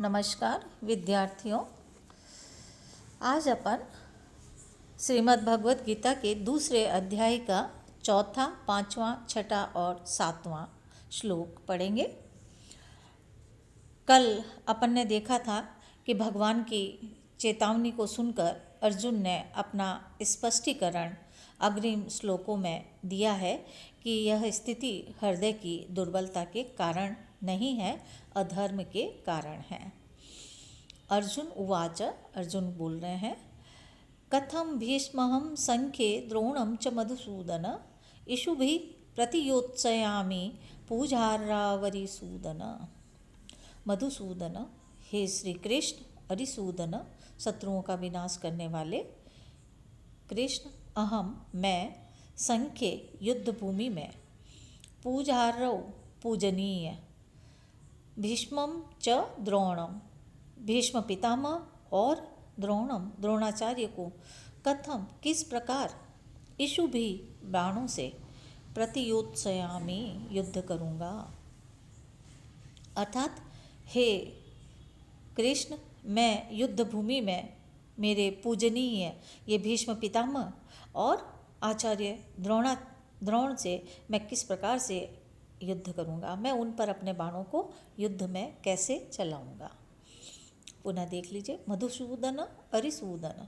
नमस्कार विद्यार्थियों। आज अपन श्रीमद् भगवत गीता के दूसरे अध्याय का चौथा, पांचवा, छठा और सातवां श्लोक पढ़ेंगे। कल अपन ने देखा था कि भगवान की चेतावनी को सुनकर अर्जुन ने अपना स्पष्टीकरण अग्रिम श्लोकों में दिया है कि यह स्थिति हृदय की दुर्बलता के कारण नहीं है, अधर्म के कारण है। अर्जुन उवाच, अर्जुन बोल रहे हैं, कथम भीष्महं संख्ये द्रोणं च मधुसूदन इषुभिः प्रतियोत्सयामि पूजार्हावरिसूदन। मधुसूदन, हे श्री कृष्ण अरिसूदन, शत्रुओं का विनाश करने वाले कृष्ण, अहम मैं, संख्ये युद्ध भूमि में, पूजार्ह पूजनीय, भीष्मं च द्रोणम भीष्म पितामह और द्रोणम द्रोणाचार्य को, कथम किस प्रकार, इषु भी बाणों से, प्रतियोत्सयामि युद्ध करूँगा। अर्थात हे कृष्ण, मैं युद्ध भूमि में मेरे पूजनीय ये भीष्म पितामह और आचार्य द्रोण से मैं किस प्रकार से युद्ध करूँगा, मैं उन पर अपने बाणों को युद्ध में कैसे चलाऊँगा। पुनः देख लीजिए, मधुसूदन अरिसूदन,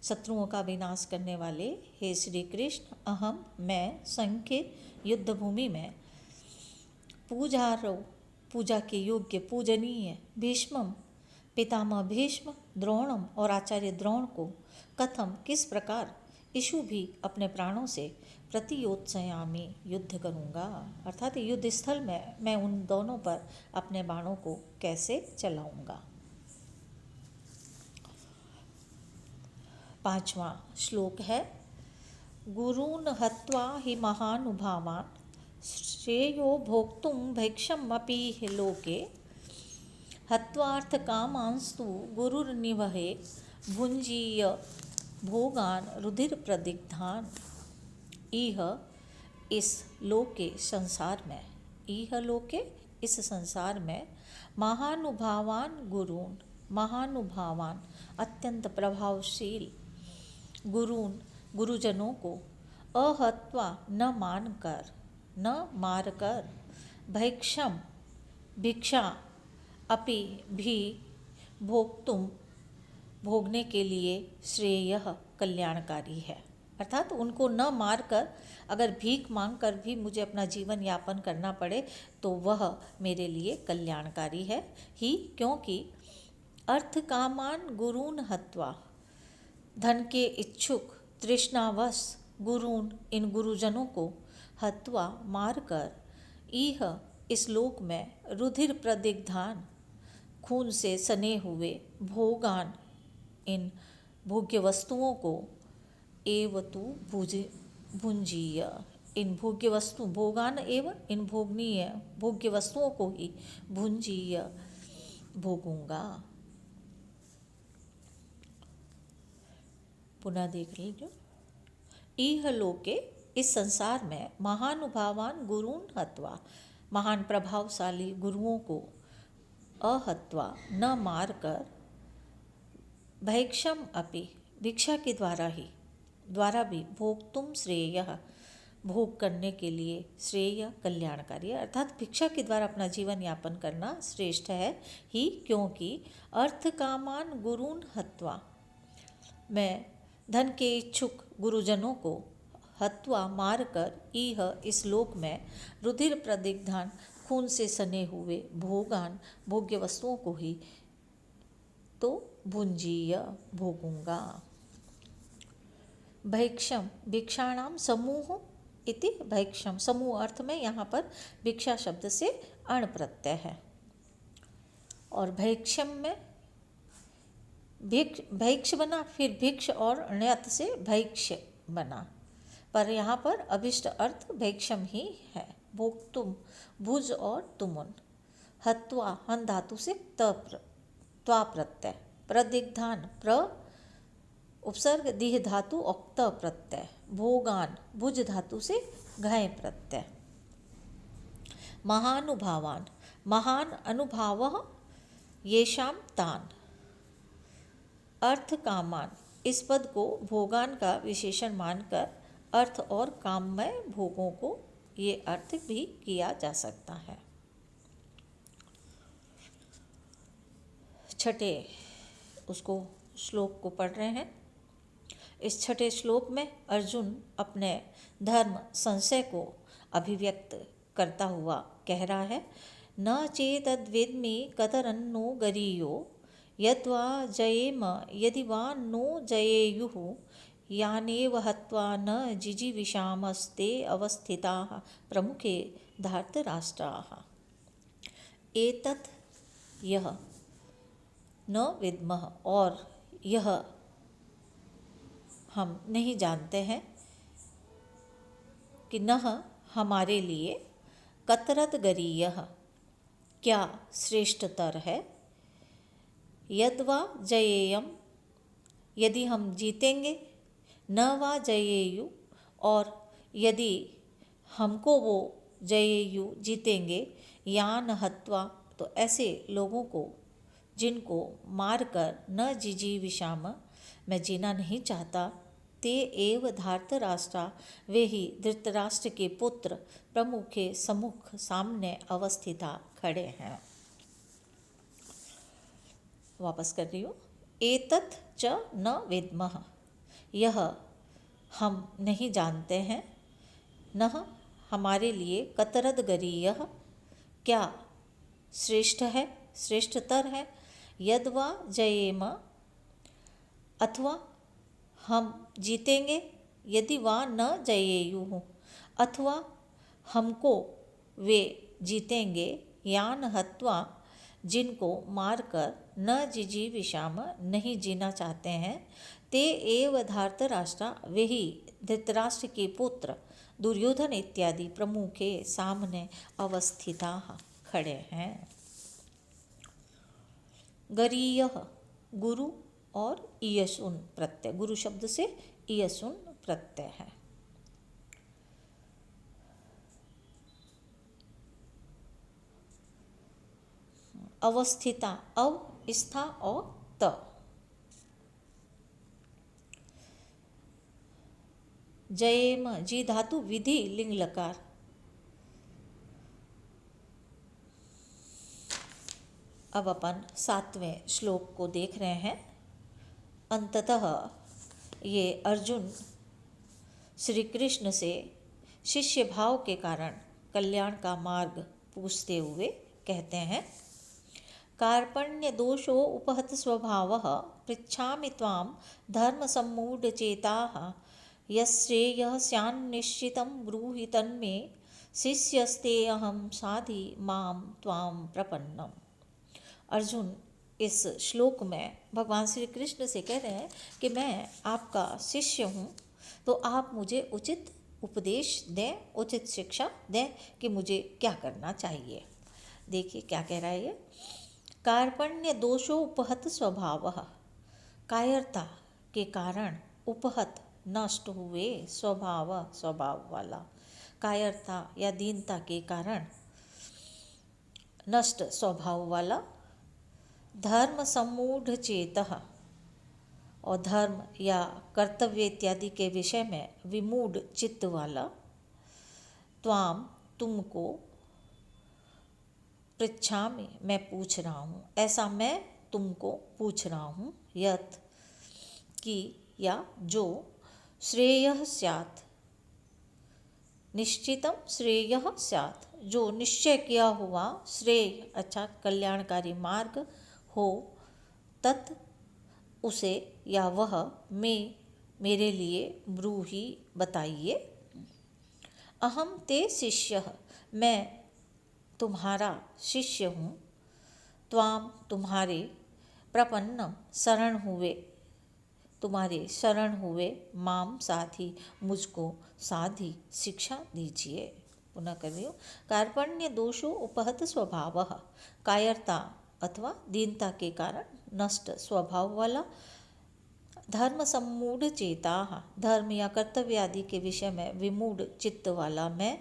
शत्रुओं का विनाश करने वाले हे श्री कृष्ण, अहम मैं, संख्य युद्ध भूमि में, पूजार्ह पूजा के योग्य पूजनीय, भीष्मम पितामह भीष्म, द्रोणम और आचार्य द्रोण को, कथम किस प्रकार, इषु भी अपने प्राणों से, प्रतियोत्सयामि युद्ध करूँगा। अर्थात युद्ध स्थल में मैं उन दोनों पर अपने बाणों को कैसे चलाऊँगा। पांचवा श्लोक है, गुरून् हत्वा हि महानुभावान् श्रेयो भोक्तुं भैक्षमपि लोके हत्वार्थकामांस्तु गुरुर्निवहे भुञ्जीय भोगान् रुधिरप्रदिग्धान्। इह इस लोके संसार में, इह लोके इस संसार में, महानुभावान गुरून् महानुभावान अत्यंत प्रभावशील गुरून् गुरुजनों को, अहत्वा न मारकर, भैक्षम भिक्षा, अपि भी भोक्तुम भोगने के लिए, श्रेय कल्याणकारी है। अर्थात उनको न मारकर, अगर भीख मांगकर भी मुझे अपना जीवन यापन करना पड़े तो वह मेरे लिए कल्याणकारी है ही, क्योंकि अर्थ कामान गुरून् हत्वा, धन के इच्छुक तृष्णावश गुरून् इन गुरुजनों को, हत्वा मारकर, इह इस लोक में, रुधिर प्रदिग्धान खून से सने हुए, भोगान इन भोग्य वस्तुओं को, एवतु भुंजीय इन भोग्य वस्तु, भोगान एवं इन भोगनीय भोग्य वस्तुओं को ही भुंजीय भोगूंगा। पुनः देख लीजिए, इह लोके इस संसार में, महानुभावान गुरून् हत्वा महान प्रभावशाली गुरुओं को, अहत्वा न मारकर, भैक्षम अपि भिक्षा के द्वारा भी, भोक्तुम श्रेय भोग करने के लिए, श्रेय कल्याणकारी, अर्थात भिक्षा के द्वारा अपना जीवन यापन करना श्रेष्ठ है ही, क्योंकि अर्थ कामान गुरून् हत्वा, मैं धन के इच्छुक गुरुजनों को, हत्वा मारकर, इह इस लोक में, रुधिर प्रदिग्धान खून से सने हुए, भोगान भोग्य वस्तुओं को ही तो भुंजीय भोगूंगा। भैक्षम भिक्षाणाम समूह इति, भैक्षम समूह अर्थ में यहाँ पर भिक्षा शब्द से अण प्रत्यय है, और भैक्षम में भैक्ष बना, फिर भिक्ष और ण्यत से भैक्ष बना, पर यहाँ पर अभिष्ट अर्थ भैक्षम ही है। भोक्तुम भुज और तुमुन, हत्वा हन धातु से त्वा प्रत्यय, प्रदिग्धान प्र उपसर्ग दीह धातु औक्त प्रत्यय, भोगान भुज धातु से घय प्रत्यय, महानुभावान महान अनुभाव येषाम तान, अर्थ कामान, इस पद को भोगान का विशेषण मानकर अर्थ और काममय भोगों को ये अर्थ भी किया जा सकता है। छठे उसको श्लोक को पढ़ रहे हैं। इस छठे श्लोक में अर्जुन अपने धर्म संशय को अभिव्यक्त करता हुआ कह रहा है, न चेतद्विद्मि कतरन्नो गरीयो यद्वा जयेम यदि वा नो जयेयुः यानेव हत्वा न जिजीविषामस्ते अवस्थिताः प्रमुखे धार्तराष्ट्राः। एतत् यह, न विद्मः और यह हम नहीं जानते हैं कि न हमारे लिए कतरत गरीयः क्या श्रेष्ठतर है, यद्वा जयेयम यदि हम जीतेंगे, न वा जयेयु और यदि हमको वो जयेयु जीतेंगे, यान हत्वा तो ऐसे लोगों को जिनको मारकर न जिजीविषाम मैं जीना नहीं चाहता, ते एव धार्तराष्ट्रा वे ही धृतराष्ट्र के पुत्र प्रमुखे सम्मुख सामने अवस्थिता खड़े हैं। वापस कर रही हूँ। एतत् च न विद्मः, यह हम नहीं जानते हैं, न हमारे लिए कतरद गरीयः क्या श्रेष्ठ है, श्रेष्ठतर है, यद्वा जयेम अथवा हम जीतेंगे, यदि वा न जयेयुः अथवा हमको वे जीतेंगे, यान हत्वा जिनको मारकर न जिजीविषाम नहीं जीना चाहते हैं, ते एव धार्तराष्ट्रा वे ही धृतराष्ट्र के पुत्र दुर्योधन इत्यादि प्रमुखे सामने अवस्थिता खड़े हैं। गरीयः गुरु और ईयसुन प्रत्यय, गुरु शब्द से ईयसुन प्रत्यय है। अवस्थिता अव स्था और त, जयेम जी धातु विधि लिंग लकार। अब अपन 7वें श्लोक को देख रहे हैं। अंततः ये अर्जुन श्री कृष्ण से शिष्य भाव के कारण कल्याण का मार्ग पूछते हुए कहते हैं, कार्पण्य दोषो उपहत स्वभावः पृच्छामि त्वां धर्म सम्मूढ़ चेताः यश्रेयः स्यान्निश्चितं ब्रूहि तन्मे शिष्यस्ते अहं साधि मां त्वां प्रपन्नम्। अर्जुन इस श्लोक में भगवान श्री कृष्ण से कह रहे हैं कि मैं आपका शिष्य हूँ, तो आप मुझे उचित उपदेश दें, उचित शिक्षा दें कि मुझे क्या करना चाहिए। देखिए क्या कह रहा है ये, कार्पण्य दोषो उपहत स्वभावः, कायरता के कारण उपहत नष्ट हुए, स्वभाव वाला, कायरता या दीनता के कारण नष्ट स्वभाव वाला, धर्म सम्मूढ़ चेतः और धर्म या कर्तव्य इत्यादि के विषय में विमूढ़ चित्त वाला, त्वाम तुमको, पृच्छामि मैं पूछ रहा हूँ, ऐसा मैं तुमको पूछ रहा हूँ, यत् कि या जो, श्रेयः स्यात् निश्चितम श्रेयः स्यात् जो निश्चय किया हुआ श्रेय अच्छा कल्याणकारी मार्ग हो, तत् उसे या वह में मेरे लिए ब्रूहि बताइए। अहम ते शिष्यः मैं तुम्हारा शिष्य हूँ, त्वाम तुम्हारे, प्रपन्नम शरण हुए, तुम्हारे शरण हुए, माम साधि मुझको साधि शिक्षा दीजिए। पुनः कर रही हूँ। कार्पण्य दोषो उपहत स्वभावः, कायरता अथवा दीनता के कारण नष्ट स्वभाव वाला, धर्म सम्मूढ़ चेता धर्म या कर्तव्य आदि के विषय में विमूढ़ चित्त वाला मैं,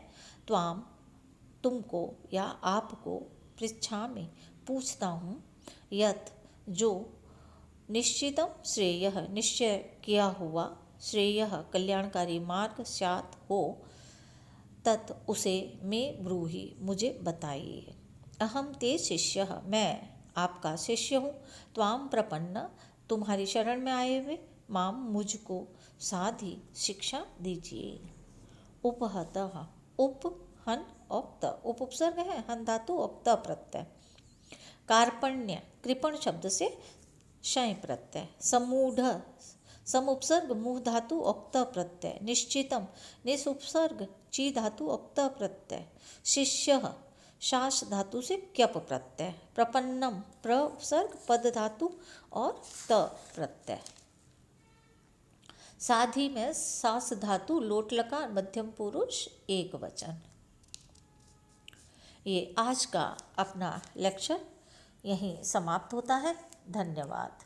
त्वाम तुमको या आपको, पृच्छामि पूछता हूँ, यत जो निश्चितम श्रेयः निश्चय किया हुआ श्रेयः कल्याणकारी मार्ग स्यात् हो तत् उसे में ब्रूहि मुझे बताइए। अहम ते शिष्यः मैं आपका शिष्य हूँ। त्वाम प्रपन्न तुम्हारी शरण में आए हुए। माम मुझको साधी शिक्षा दीजिए। उपहतः उप हन औप्त उप उपसर्ग है, हन धातु औप्त प्रत्यय। कार्पण्य कृपण शब्द से शय प्रत्यय। समूढ़ सम उपसर्ग मुह धातु औक्त प्रत्यय। निश्चितम निस उपसर्ग ची धातु औक्त प्रत्यय। शिष्य शास धातु से क्यप प्रत्यय। प्रपन्नम प्र उपसर्ग पद धातु और त प्रत्यय। साधी में सास धातु लोट लकार मध्यम पुरुष एक वचन। ये आज का अपना लेक्चर यहीं समाप्त होता है। धन्यवाद।